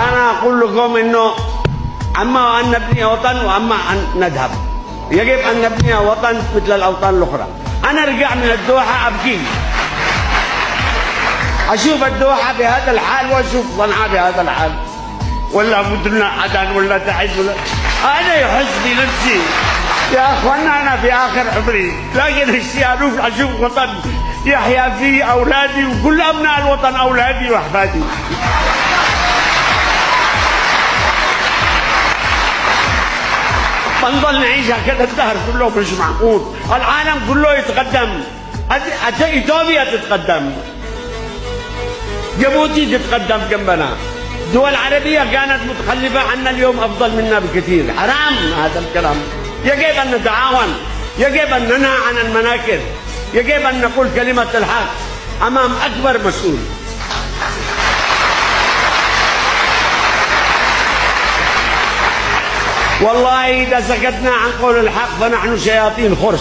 أنا أقول لكم إنه أما أن نبني وطن وأما أن نذهب. يجب أن نبني وطن مثل الأوطان الأخرى. أنا أرجع من الدوحة أبكي، أشوف الدوحة بهذا الحال وأشوف صنعاء بهذا الحال، ولا مدن عدن ولا تعز ولا أنا يحس بنفسي يا أخوانا أنا في آخر عمري، لكن اشتياق أشوف وطن يحيا فيه أولادي وكل أبناء الوطن أولادي وأحفادي. بنضل نعيش هكذا الدهر كله مش معقول. العالم كله يتقدم، إثيوبيا تتقدم، جيبوتي تتقدم جنبنا، دول عربية كانت متخلفة عنا اليوم أفضل منا بكثير. حرام هذا الكلام. يجب أن نتعاون، يجب أن ننهى عن المناكر، يجب أن نقول كلمة الحق أمام أكبر مسؤول. والله إذا سكتنا عن قول الحق فنحن شياطين خرس.